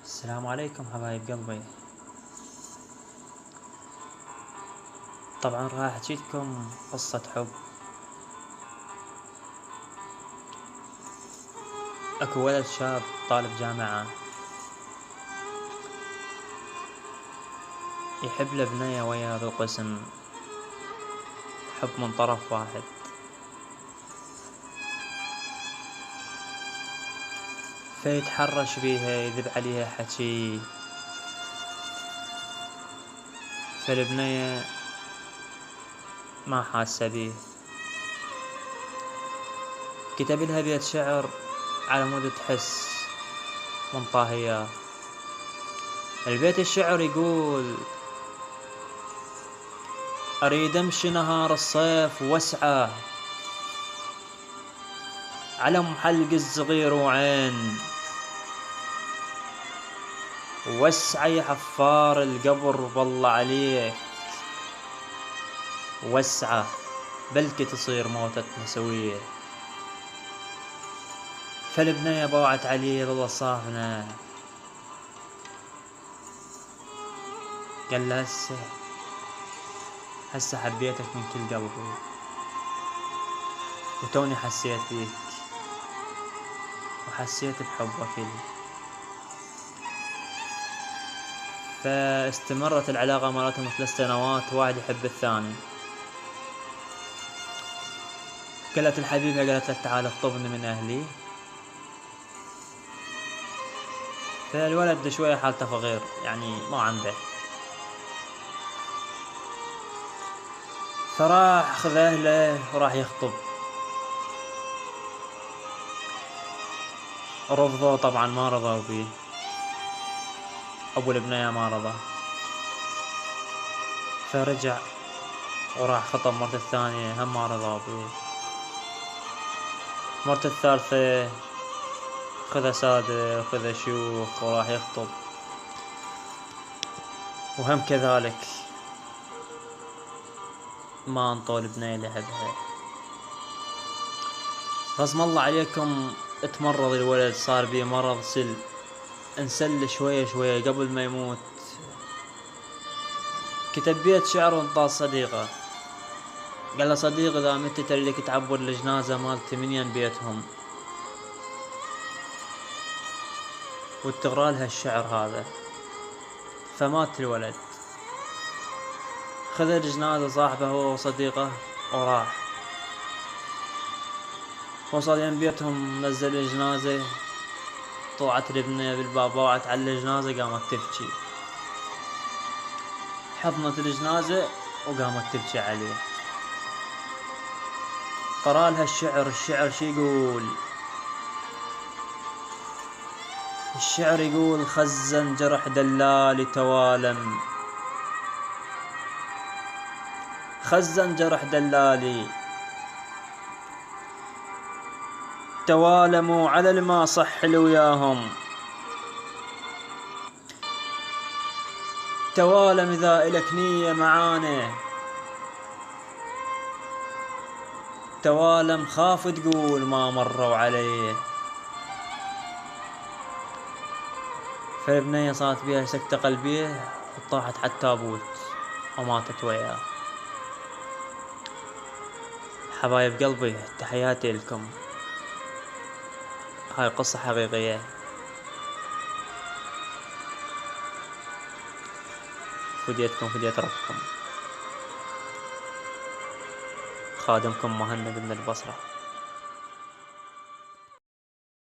السلام عليكم حبايب قلبي. طبعا راح احكي لكم قصة حب. اكو ولد شاب طالب جامعة يحب لبنية ويا ذو قسم، حب من طرف واحد. فيتحرش بيها يذب عليها حكي، فالبنية ما حاسة بيه. كتب لها بيت شعر على مود تحس من طاهية. البيت الشعر يقول: أريد أمشي نهار الصيف واسعة على محلق الصغير وعين، واسعة يا حفار القبر بالله عليك، واسعة بلكي تصير موتتنا سوية. فالبنية باعت عليه ظل صافنة، قال له هسه حبيتك من كل قلبي، وتوني حسيت بيك وحسيت بحبك لي. فاستمرت العلاقة مالتهم 3 سنوات، واحد يحب الثاني. قالت الحبيبة، قالت له تعال اخطبني من أهلي. فالولد شوية حالته فقير، يعني ما عنده، فراح خذ أهله وراح يخطب. رفضوا طبعا، ما رضوا بيه، أبو البنية ما رضى. فرجع وراح خطب مرته الثانية، هم ما رضوا بيه. مرته الثالثة خذ سادة وخذ شيوخ وراح يخطب، وهم كذلك ما انطوا البنية اللي يحبها. رزم الله عليكم، تمرض الولد، صار بيه مرض انسل شوية شوية. قبل ما يموت كتب بيت شعر وانطاه صديقه، قال له: صديقي إذا مت تريدك تعبر الجنازة مالتي منين بيتهم وتقرا لها الشعر هذا. فمات الولد، خذ الجنازة صاحبه هو وصديقه وراح. وصل يم بيتهم، نزل الجنازة، طلعت البنية بالباب، وقعت على الجنازة، قامت تبكي، حضنت الجنازة وقامت تبكي عليه. قرا لها الشعر شي يقول؟ الشعر يقول: خزن جرح دلالي توالم، خزن جرح دلالي توالموا على الما صح وياهم، توالم إذا إلك نية معانا، توالم خاف تقول ما مروا عليه. فالبنية صارت بيها سكتة قلبية، وطاحت على التابوت وماتت وياه. حبايب قلبي، تحياتي لكم، هاي قصة حقيقية. فديتكم فديت ربكم. خادمكم مهند من البصرة.